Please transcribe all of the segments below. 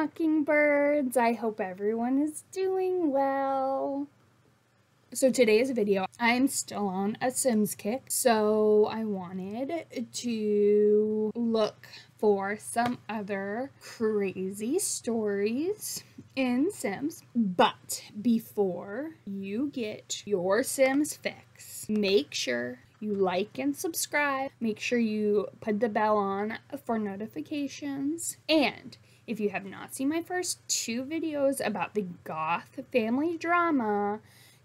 Mockingbirds. I hope everyone is doing well. So today's video, I'm still on a Sims kick, so I wanted to look for some other crazy stories in Sims. But before you get your Sims fix, make sure you like and subscribe. Make sure you put the bell on for notifications. And if you have not seen my first two videos about the Goth family drama,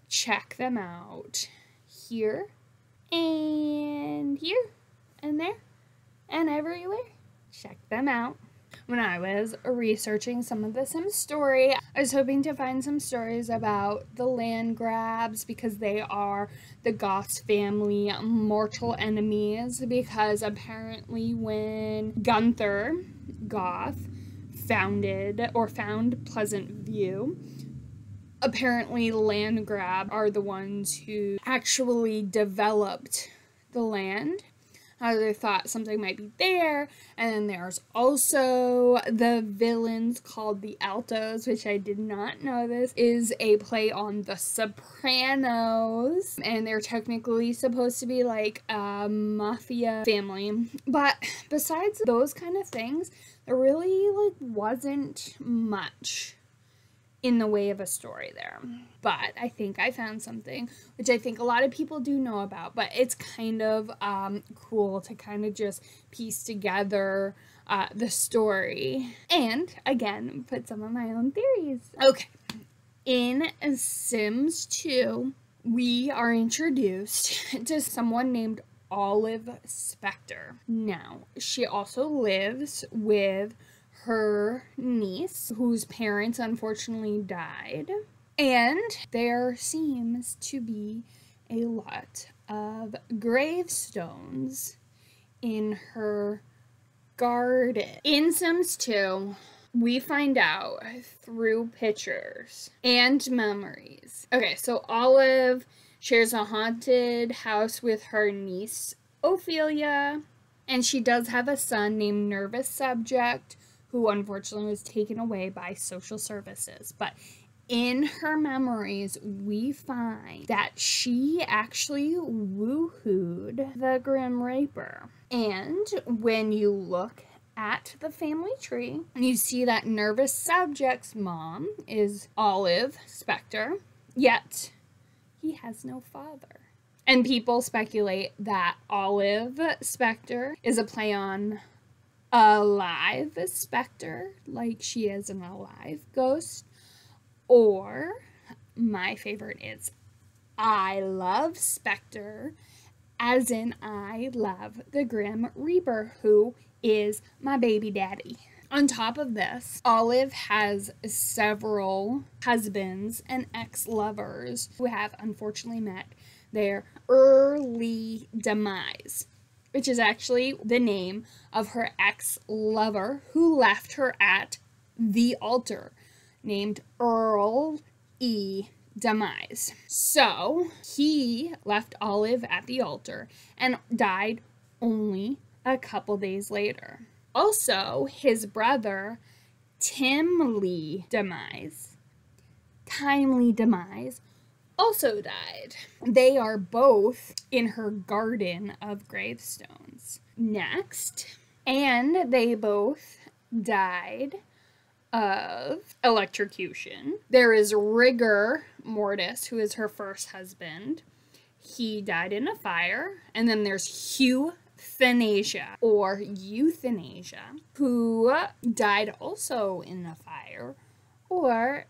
check them out here and here and there and everywhere. Check them out. When I was researching some of the Sims story, I was hoping to find some stories about the land grabs because they are the Goth's family mortal enemies, because apparently when Gunther Goth found Pleasant View, apparently land grab are the ones who actually developed the land. They thought something might be there, and then there's also the villains called the Altos, which I did not know this is a play on The Sopranos, and they're technically supposed to be like a mafia family. But besides those kind of things, there really wasn't much in the way of a story there. But I think I found something which I think a lot of people do know about, but it's kind of cool to kind of just piece together the story and again put some of my own theories. Okay, in Sims 2 we are introduced to someone named Olive Spectre. Now she also lives with her niece, whose parents unfortunately died, and there seems to be a lot of gravestones in her garden. In Sims 2, we find out through pictures and memories. Okay, so Olive shares a haunted house with her niece, Ophelia, and she does have a son named Nervous Subject, who unfortunately was taken away by social services. But in her memories, we find that she actually woohooed the Grim Reaper. And when you look at the family tree, you see that Nervous Subject's mom is Olive Spectre, yet he has no father. And people speculate that Olive Spectre is a play on alive specter, like she is an alive ghost, or my favorite is I love Spectre, as in I love the Grim Reaper, who is my baby daddy. On top of this, Olive has several husbands and ex-lovers who have unfortunately met their early demise, which is actually the name of her ex-lover who left her at the altar, named Earl E. Demise. So he left Olive at the altar and died only a couple days later. Also, his brother, Timely Demise, also died. They are both in her garden of gravestones. Next, and they both died of electrocution. There is Rigor Mortis, who is her first husband. He died in a fire. And then there's Euthanasia, who died also in a fire, or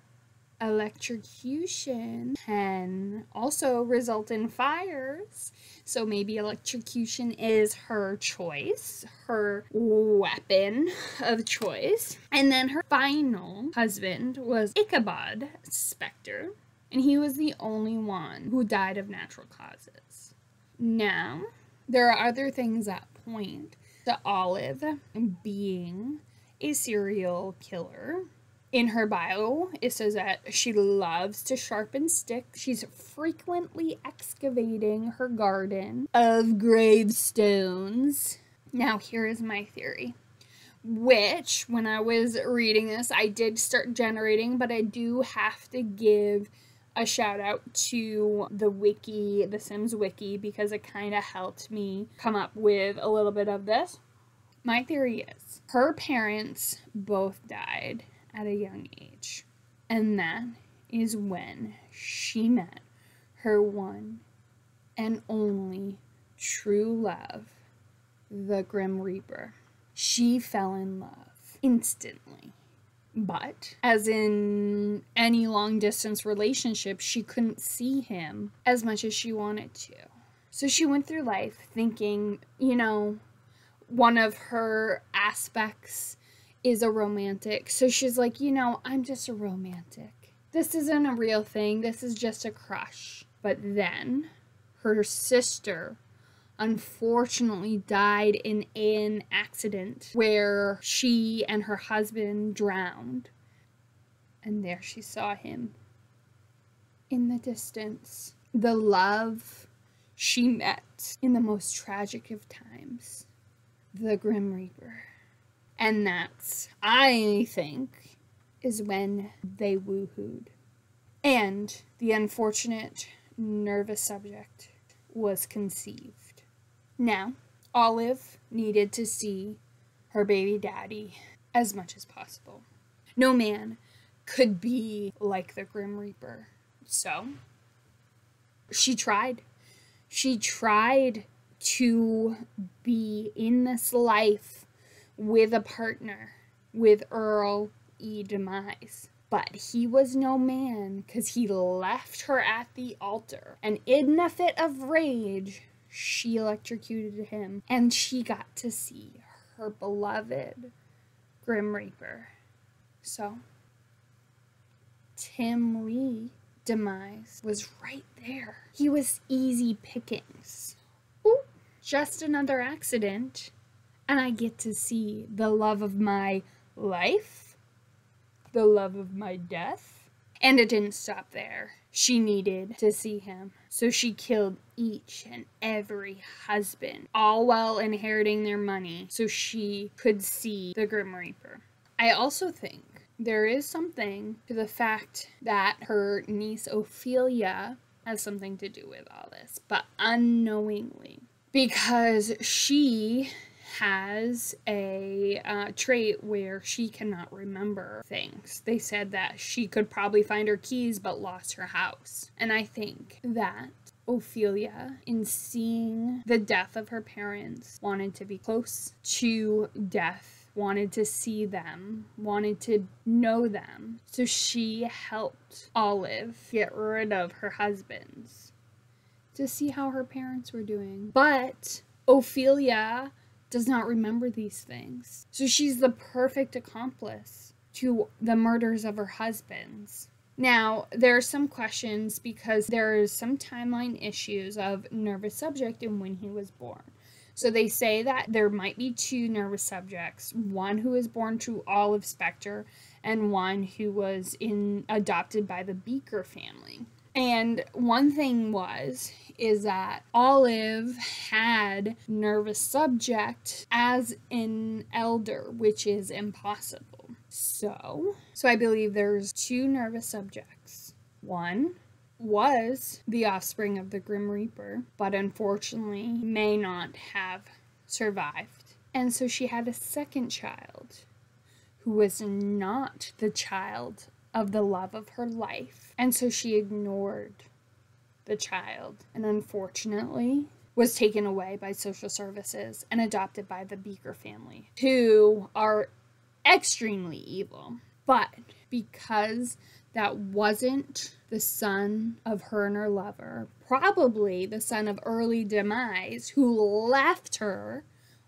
electrocution can also result in fires, so maybe electrocution is her choice, her weapon of choice. And then her final husband was Ichabod Spectre, and he was the only one who died of natural causes. Now, there are other things that point to Olive being a serial killer. In her bio, it says that she loves to sharpen sticks. She's frequently excavating her garden of gravestones. Now, here is my theory. which, when I was reading this, I did start generating, but I do have to give a shout out to the wiki, the Sims wiki, because it kind of helped me come up with a little bit of this. My theory is her parents both died at a young age, and that is when she met her one and only true love, the Grim Reaper. She fell in love instantly. But, as in any long-distance relationship, she couldn't see him as much as she wanted to. So she went through life thinking, you know, one of her aspects is a romantic. So she's like, you know, I'm just a romantic. This isn't a real thing. This is just a crush. But then her sister unfortunately died in an accident where she and her husband drowned. And there she saw him in the distance. The love she met in the most tragic of times, the Grim Reaper. And that's, I think, is when they woohooed. And the unfortunate nervous subject was conceived. Now, Olive needed to see her baby daddy as much as possible. No man could be like the Grim Reaper. So, she tried. She tried to be in this life with a partner, with Earl E. Demise. But he was no man, because he left her at the altar. And in a fit of rage, she electrocuted him, and she got to see her beloved Grim Reaper. So, Tim Lee Demise was right there. He was easy pickings. Ooh, just another accident, and I get to see the love of my life, the love of my death. And it didn't stop there. She needed to see him. So she killed each and every husband, all while inheriting their money, so she could see the Grim Reaper. I also think there is something to the fact that her niece Ophelia has something to do with all this, but unknowingly. Because she has a trait where she cannot remember things. They said that she could probably find her keys but lost her house. And I think that Ophelia, in seeing the death of her parents, wanted to be close to death, wanted to see them, wanted to know them. So she helped Olive get rid of her husbands to see how her parents were doing. But Ophelia does not remember these things. So she's the perfect accomplice to the murders of her husbands. Now, there are some questions because there is some timeline issues of nervous subject and when he was born. So they say that there might be two nervous subjects, one who was born to Olive Specter and one who was adopted by the Beaker family. And one thing is that Olive had nervous subject as an elder, which is impossible. So I believe there's two nervous subjects. One was the offspring of the Grim Reaper, but unfortunately may not have survived. And so she had a second child who was not the child of the love of her life. And so she ignored the child and unfortunately was taken away by social services and adopted by the Beaker family, who are extremely evil. But because that wasn't the son of her and her lover, probably the son of early demise, who left her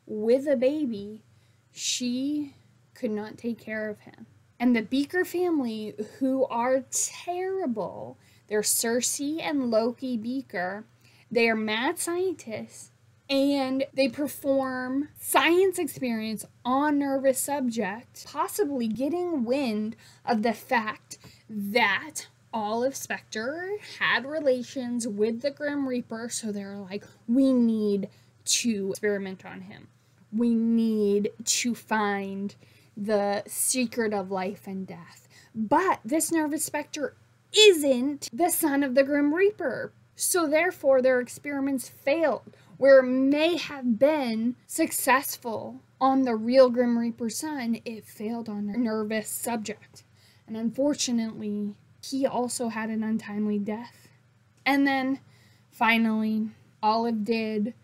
with a baby, she could not take care of him. And the Beaker family, who are terrible, they're Cersei and Loki Beaker. They are mad scientists, and they perform science experiments on nervous subjects, possibly getting wind of the fact that Olive Specter had relations with the Grim Reaper, so they're like, we need to experiment on him. we need to find the secret of life and death. But this Nervous Spectre isn't the son of the Grim Reaper. So therefore, their experiments failed, where it may have been successful on the real Grim Reaper son, it failed on the nervous subject. And unfortunately, he also had an untimely death. And then, finally, Olive did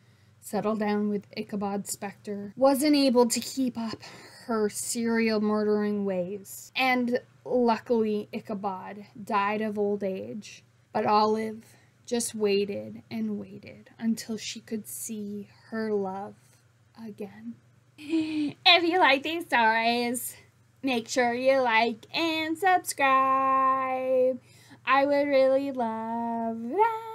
settle down with Ichabod Spectre, wasn't able to keep up her serial murdering ways. And luckily, Ichabod died of old age. But Olive just waited and waited until she could see her love again. If you like these stories, make sure you like and subscribe. I would really love that.